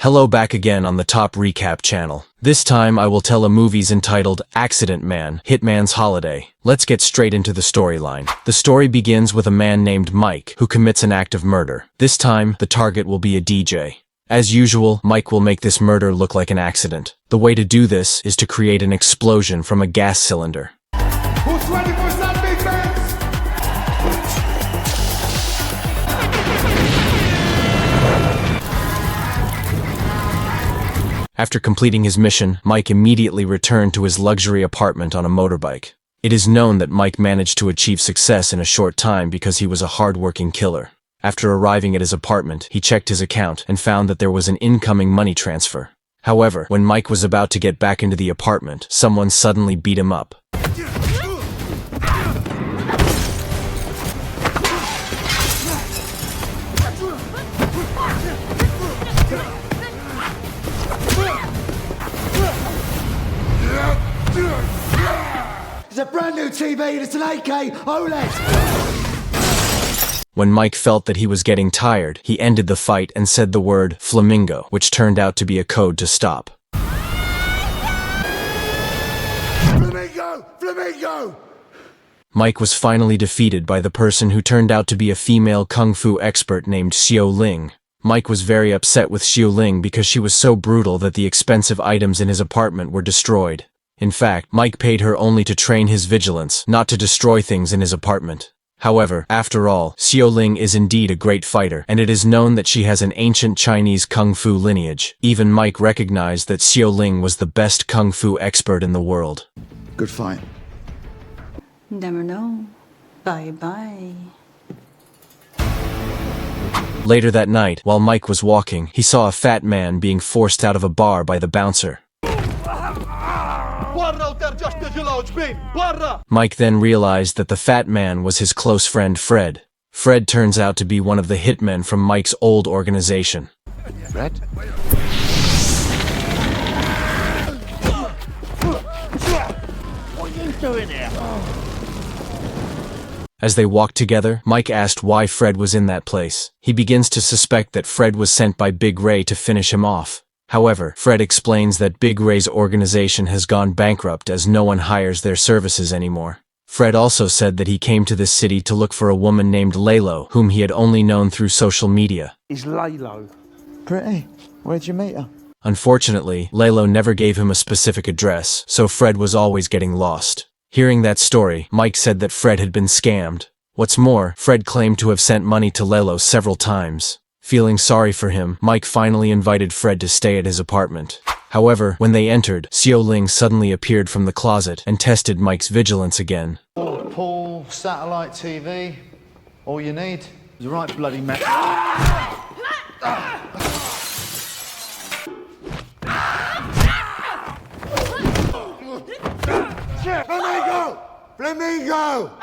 Hello, back again on the Top Recap channel. This time I will tell a movies entitled Accident Man, Hitman's Holiday. Let's get straight into the storyline. The story begins with a man named Mike who commits an act of murder. This time, the target will be a DJ. As usual, Mike will make this murder look like an accident. The way to do this is to create an explosion from a gas cylinder. Who's ready for some big bands? After completing his mission, Mike immediately returned to his luxury apartment on a motorbike. It is known that Mike managed to achieve success in a short time because he was a hard-working killer. After arriving at his apartment, he checked his account and found that there was an incoming money transfer. However, when Mike was about to get back into the apartment, someone suddenly beat him up. It's a brand new TV and it's an 8K OLED! When Mike felt that he was getting tired, he ended the fight and said the word flamingo, which turned out to be a code to stop. Flamingo! Flamingo! Mike was finally defeated by the person who turned out to be a female kung fu expert named Xiao Ling. Mike was very upset with Xiao Ling because she was so brutal that the expensive items in his apartment were destroyed. In fact, Mike paid her only to train his vigilance, not to destroy things in his apartment. However, after all, Xiao Ling is indeed a great fighter, and it is known that she has an ancient Chinese kung fu lineage. Even Mike recognized that Xiao Ling was the best kung fu expert in the world. Good fight. Never know. Bye-bye. Later that night, while Mike was walking, he saw a fat man being forced out of a bar by the bouncer. Mike then realized that the fat man was his close friend Fred. Fred turns out to be one of the hitmen from Mike's old organization. Fred? What are you doing here? As they walked together, Mike asked why Fred was in that place. He begins to suspect that Fred was sent by Big Ray to finish him off. However, Fred explains that Big Ray's organization has gone bankrupt as no one hires their services anymore. Fred also said that he came to this city to look for a woman named Lalo, whom he had only known through social media. Is Lalo? Pretty. Where'd you meet her? Unfortunately, Lalo never gave him a specific address, so Fred was always getting lost. Hearing that story, Mike said that Fred had been scammed. What's more, Fred claimed to have sent money to Lalo several times. Feeling sorry for him, Mike finally invited Fred to stay at his apartment. However, when they entered, Xiao Ling suddenly appeared from the closet and tested Mike's vigilance again. Pool, satellite TV, all you need. It's a right bloody mess. Flamingo! Flamingo!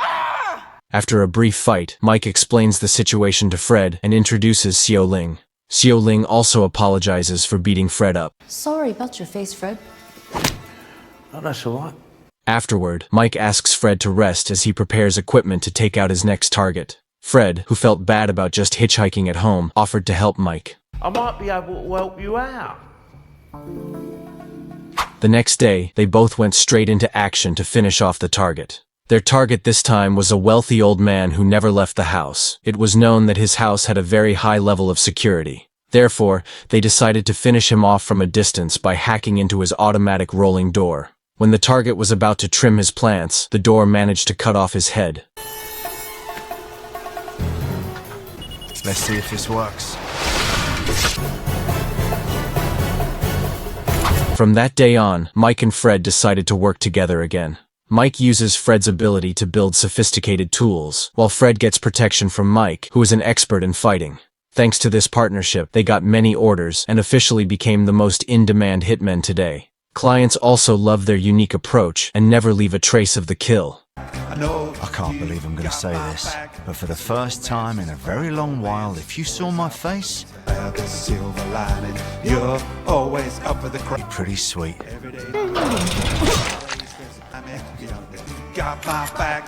After a brief fight, Mike explains the situation to Fred and introduces Xiao Ling. Xiao Ling also apologizes for beating Fred up. Sorry about your face, Fred. Oh, that's all right. Afterward, Mike asks Fred to rest as he prepares equipment to take out his next target. Fred, who felt bad about just hitchhiking at home, offered to help Mike. I might be able to help you out. The next day, they both went straight into action to finish off the target. Their target this time was a wealthy old man who never left the house. It was known that his house had a very high level of security. Therefore, they decided to finish him off from a distance by hacking into his automatic rolling door. When the target was about to trim his plants, the door managed to cut off his head. Let's see if this works. From that day on, Mike and Fred decided to work together again. Mike uses Fred's ability to build sophisticated tools, while Fred gets protection from Mike, who is an expert in fighting. Thanks to this partnership, they got many orders and officially became the most in-demand hitmen today. Clients also love their unique approach and never leave a trace of the kill. I can't believe I'm going to say this, but for the first time in a very long while, if you saw my face, You're always up for the it'd be pretty sweet. Got my back.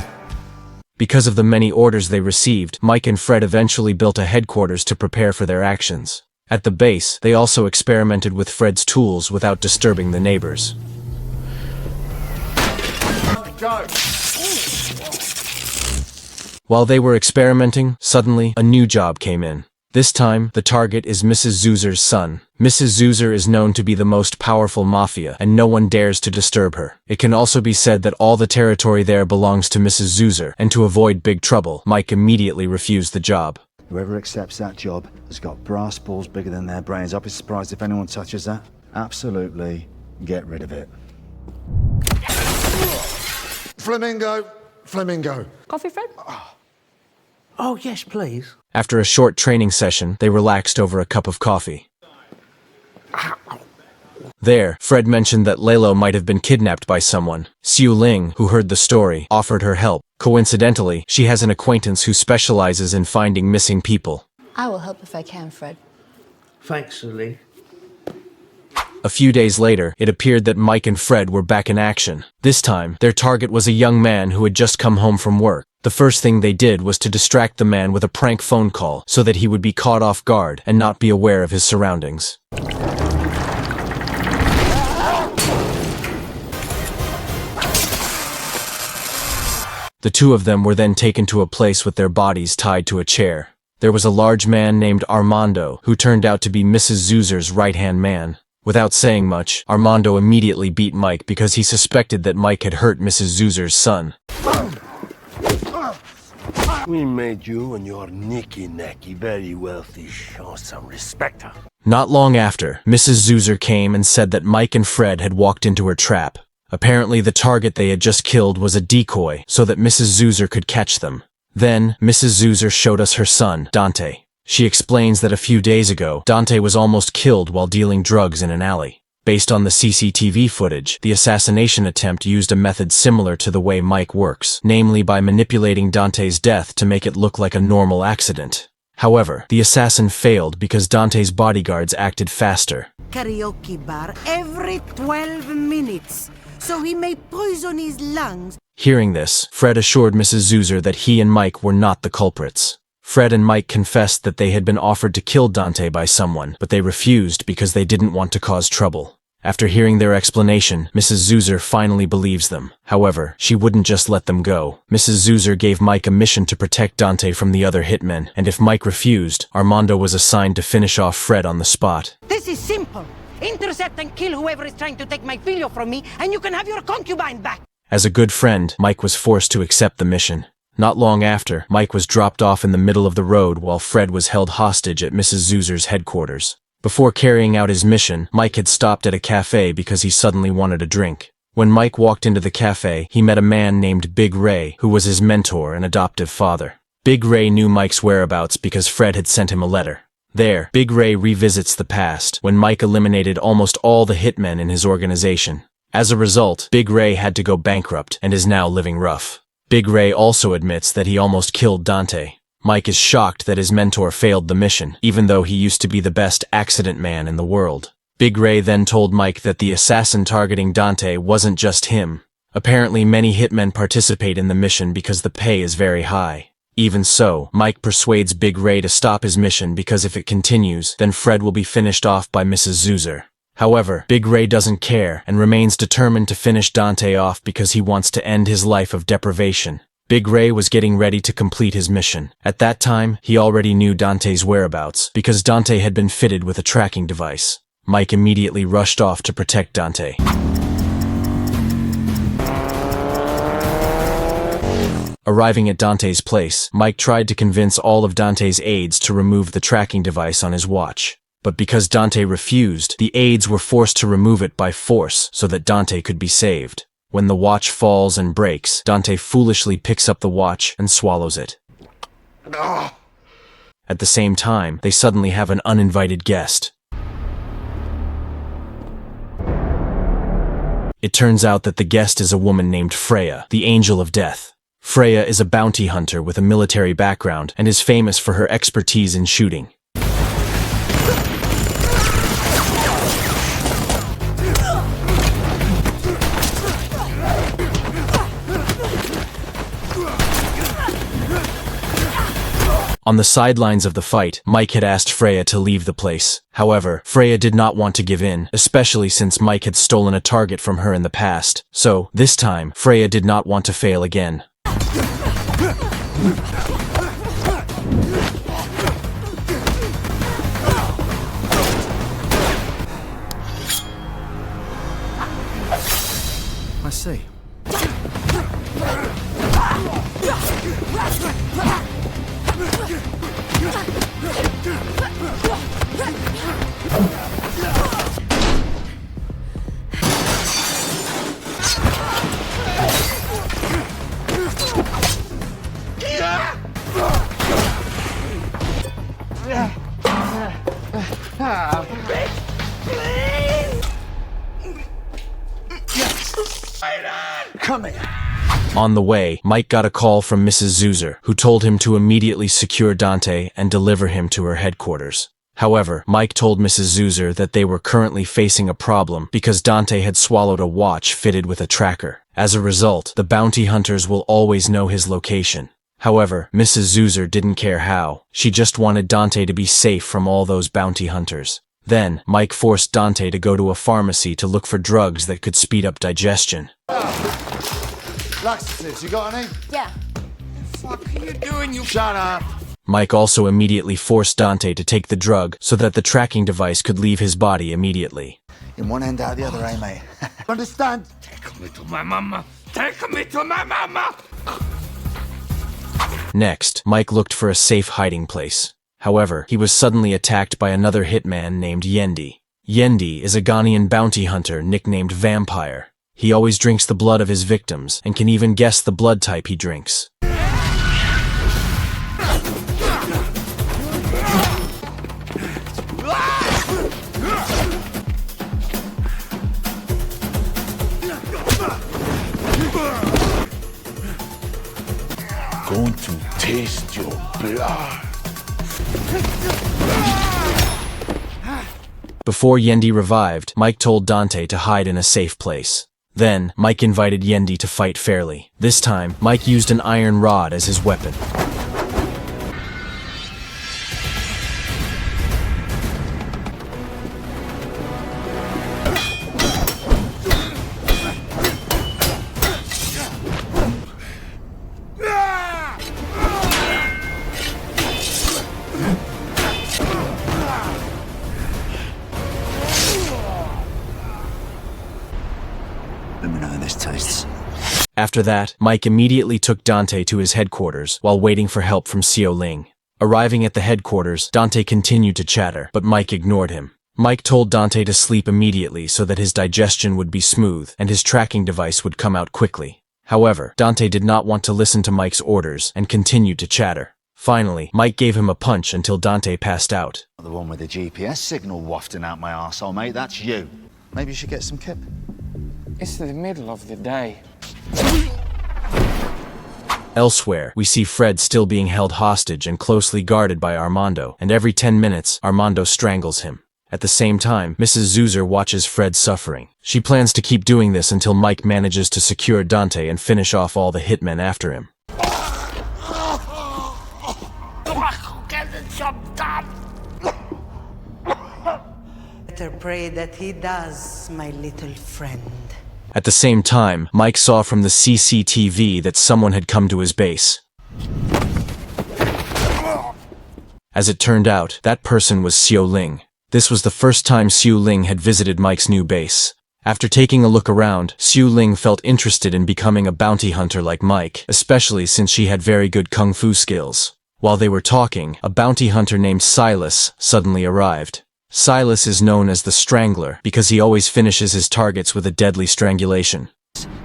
Because of the many orders they received, Mike and Fred eventually built a headquarters to prepare for their actions. At the base, they also experimented with Fred's tools without disturbing the neighbors. Go. While they were experimenting, suddenly, a new job came in. This time, the target is Mrs. Zuser's son. Mrs. Zuser is known to be the most powerful mafia, and no one dares to disturb her. It can also be said that all the territory there belongs to Mrs. Zuser, and to avoid big trouble, Mike immediately refused the job. Whoever accepts that job has got brass balls bigger than their brains. I'll be surprised if anyone touches that. Absolutely, get rid of it. Flamingo. Flamingo. Coffee, Fred? Oh, yes, please. After a short training session, they relaxed over a cup of coffee. There, Fred mentioned that Lalo might have been kidnapped by someone. Xiu Ling, who heard the story, offered her help. Coincidentally, she has an acquaintance who specializes in finding missing people. I will help if I can, Fred. Thanks, Sully. A few days later, it appeared that Mike and Fred were back in action. This time, their target was a young man who had just come home from work. The first thing they did was to distract the man with a prank phone call so that he would be caught off guard and not be aware of his surroundings. The two of them were then taken to a place with their bodies tied to a chair. There was a large man named Armando, who turned out to be Mrs. Zuser's right-hand man. Without saying much, Armando immediately beat Mike because he suspected that Mike had hurt Mrs. Zuser's son. We made you and your nicky-nacky very wealthy show some respect. Not long after, Mrs. Zuser came and said that Mike and Fred had walked into her trap. Apparently the target they had just killed was a decoy so that Mrs. Zuser could catch them. Then, Mrs. Zuser showed us her son, Dante. She explains that a few days ago, Dante was almost killed while dealing drugs in an alley. Based on the CCTV footage, the assassination attempt used a method similar to the way Mike works, namely by manipulating Dante's death to make it look like a normal accident. However, the assassin failed because Dante's bodyguards acted faster. Karaoke bar every 12 minutes, so he may poison his lungs. Hearing this, Fred assured Mrs. Zuser that he and Mike were not the culprits. Fred and Mike confessed that they had been offered to kill Dante by someone, but they refused because they didn't want to cause trouble. After hearing their explanation, Mrs. Zuser finally believes them. However, she wouldn't just let them go. Mrs. Zuser gave Mike a mission to protect Dante from the other hitmen, and if Mike refused, Armando was assigned to finish off Fred on the spot. This is simple. Intercept and kill whoever is trying to take my filio from me, and you can have your concubine back. As a good friend, Mike was forced to accept the mission. Not long after, Mike was dropped off in the middle of the road while Fred was held hostage at Mrs. Zuser's headquarters. Before carrying out his mission, Mike had stopped at a cafe because he suddenly wanted a drink. When Mike walked into the cafe, he met a man named Big Ray, who was his mentor and adoptive father. Big Ray knew Mike's whereabouts because Fred had sent him a letter. There, Big Ray revisits the past, when Mike eliminated almost all the hitmen in his organization. As a result, Big Ray had to go bankrupt and is now living rough. Big Ray also admits that he almost killed Dante. Mike is shocked that his mentor failed the mission, even though he used to be the best accident man in the world. Big Ray then told Mike that the assassin targeting Dante wasn't just him. Apparently many hitmen participate in the mission because the pay is very high. Even so, Mike persuades Big Ray to stop his mission because if it continues, then Fred will be finished off by Mrs. Zuser. However, Big Ray doesn't care and remains determined to finish Dante off because he wants to end his life of deprivation. Big Ray was getting ready to complete his mission. At that time, he already knew Dante's whereabouts because Dante had been fitted with a tracking device. Mike immediately rushed off to protect Dante. Arriving at Dante's place, Mike tried to convince all of Dante's aides to remove the tracking device on his watch. But because Dante refused, the aides were forced to remove it by force so that Dante could be saved. When the watch falls and breaks, Dante foolishly picks up the watch and swallows it. At the same time, they suddenly have an uninvited guest. It turns out that the guest is a woman named Freya, the Angel of Death. Freya is a bounty hunter with a military background and is famous for her expertise in shooting. On the sidelines of the fight, Mike had asked Freya to leave the place. However, Freya did not want to give in, especially since Mike had stolen a target from her in the past. So, this time, Freya did not want to fail again. I see. Come here. On the way, Mike got a call from Mrs. Zuzer, who told him to immediately secure Dante and deliver him to her headquarters. However, Mike told Mrs. Zuzer that they were currently facing a problem because Dante had swallowed a watch fitted with a tracker. As a result, the bounty hunters will always know his location. However, Mrs. Zuzer didn't care how. She just wanted Dante to be safe from all those bounty hunters. Then, Mike forced Dante to go to a pharmacy to look for drugs that could speed up digestion. Laxatives, you got any? Yeah. Fuck are you doing, you? Shut up. Mike also immediately forced Dante to take the drug so that the tracking device could leave his body immediately. In one end out the other, eh, mate? Understand? Take me to my mama. Take me to my mama. Next, Mike looked for a safe hiding place. However, he was suddenly attacked by another hitman named Yendi. Yendi is a Ghanaian bounty hunter nicknamed Vampire. He always drinks the blood of his victims and can even guess the blood type he drinks. Going to taste your blood. Before Yendi revived, Mike told Dante to hide in a safe place. Then, Mike invited Yendi to fight fairly. This time, Mike used an iron rod as his weapon. Let me know how this tastes. After that, Mike immediately took Dante to his headquarters while waiting for help from Xiao Ling. Arriving at the headquarters, Dante continued to chatter, but Mike ignored him. Mike told Dante to sleep immediately so that his digestion would be smooth and his tracking device would come out quickly. However, Dante did not want to listen to Mike's orders and continued to chatter. Finally, Mike gave him a punch until Dante passed out. The one with the GPS signal wafting out my arsehole, mate, that's you. Maybe you should get some kip. It's the middle of the day. Elsewhere, we see Fred still being held hostage and closely guarded by Armando, and every 10 minutes, Armando strangles him. At the same time, Mrs. Zuzer watches Fred suffering. She plans to keep doing this until Mike manages to secure Dante and finish off all the hitmen after him. Get the job done. Better pray that he does, my little friend. At the same time, Mike saw from the CCTV that someone had come to his base. As it turned out, that person was Xiao Ling. This was the first time Xiao Ling had visited Mike's new base. After taking a look around, Xiao Ling felt interested in becoming a bounty hunter like Mike, especially since she had very good kung fu skills. While they were talking, a bounty hunter named Silas suddenly arrived. Silas is known as the Strangler because he always finishes his targets with a deadly strangulation.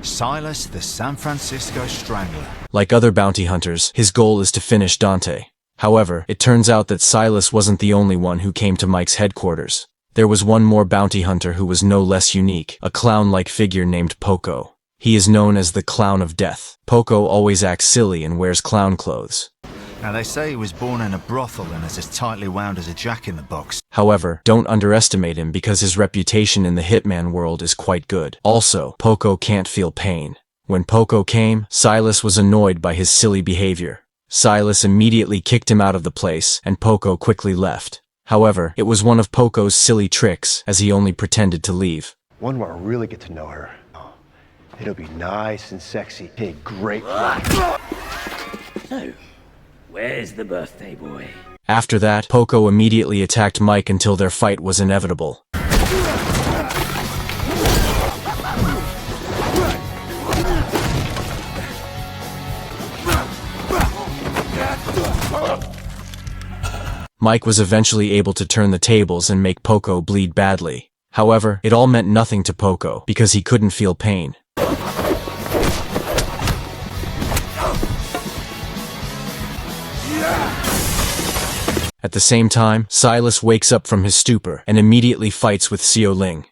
Silas, the San Francisco Strangler. Like other bounty hunters, his goal is to finish Dante. However, it turns out that Silas wasn't the only one who came to Mike's headquarters. There was one more bounty hunter who was no less unique, a clown-like figure named Poco. He is known as the Clown of Death. Poco always acts silly and wears clown clothes. Now, they say he was born in a brothel and is as tightly wound as a jack-in-the-box. However, don't underestimate him because his reputation in the hitman world is quite good. Also, Poco can't feel pain. When Poco came, Silas was annoyed by his silly behavior. Silas immediately kicked him out of the place, and Poco quickly left. However, it was one of Poco's silly tricks, as he only pretended to leave. One where I really get to know her. It'll be nice and sexy. Hey, great luck. So, where's the birthday boy? After that, Poco immediately attacked Mike until their fight was inevitable. Mike was eventually able to turn the tables and make Poco bleed badly. However, it all meant nothing to Poco because he couldn't feel pain. At the same time, Silas wakes up from his stupor and immediately fights with Xiao Ling.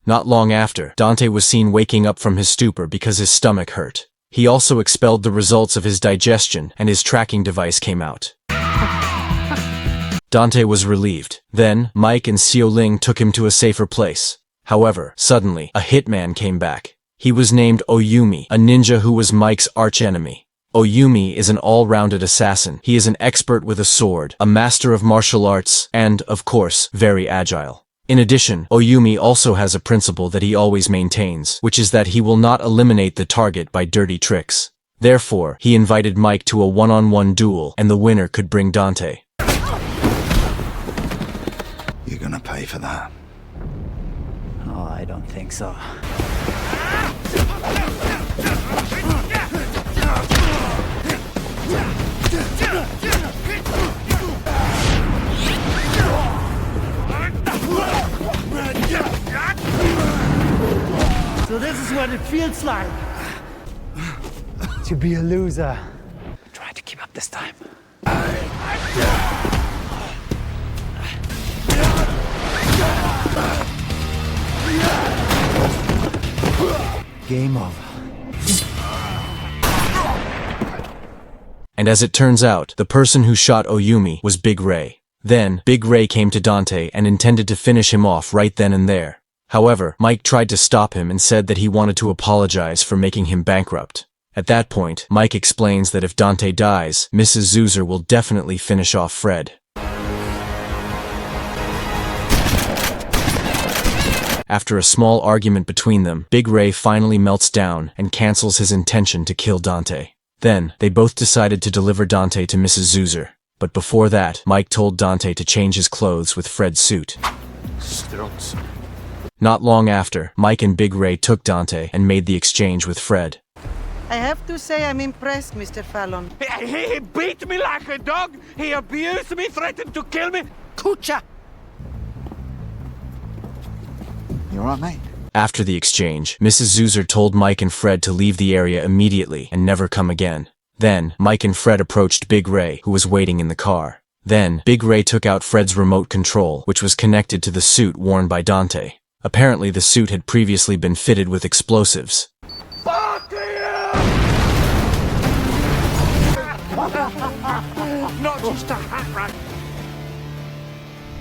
Not long after, Dante was seen waking up from his stupor because his stomach hurt. He also expelled the results of his digestion, and his tracking device came out. Dante was relieved. Then, Mike and Xiao Ling took him to a safer place. However, suddenly, a hitman came back. He was named Oyumi, a ninja who was Mike's archenemy. Oyumi is an all-rounded assassin. He is an expert with a sword, a master of martial arts, and, of course, very agile. In addition, Oyumi also has a principle that he always maintains, which is that he will not eliminate the target by dirty tricks. Therefore, he invited Mike to a one-on-one duel, and the winner could bring Dante. You're gonna pay for that. Oh, I don't think so. So this is what it feels like To be a loser. Try to keep up this time. Game over. And as it turns out, the person who shot Oyumi was Big Ray. Then, Big Ray came to Dante and intended to finish him off right then and there. However, Mike tried to stop him and said that he wanted to apologize for making him bankrupt. At that point, Mike explains that if Dante dies, Mrs. Zuzer will definitely finish off Fred. After a small argument between them, Big Ray finally melts down and cancels his intention to kill Dante. Then, they both decided to deliver Dante to Mrs. Zuzer. But before that, Mike told Dante to change his clothes with Fred's suit. Strunts. Not long after, Mike and Big Ray took Dante and made the exchange with Fred. I have to say I'm impressed, Mr. Fallon. He beat me like a dog. He abused me, threatened to kill me. Kucha! You alright, mate? After the exchange, Mrs. Zuzer told Mike and Fred to leave the area immediately and never come again. Then, Mike and Fred approached Big Ray, who was waiting in the car. Then, Big Ray took out Fred's remote control, which was connected to the suit worn by Dante. Apparently, the suit had previously been fitted with explosives. Fuck you! Not just a hat rack.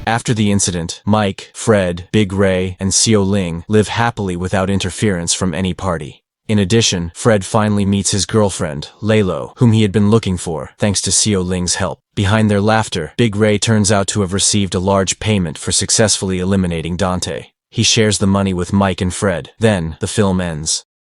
After the incident, Mike, Fred, Big Ray, and Xiao Ling live happily without interference from any party. In addition, Fred finally meets his girlfriend, Lalo, whom he had been looking for, thanks to Xiao Ling's help. Behind their laughter, Big Ray turns out to have received a large payment for successfully eliminating Dante. He shares the money with Mike and Fred. Then, the film ends.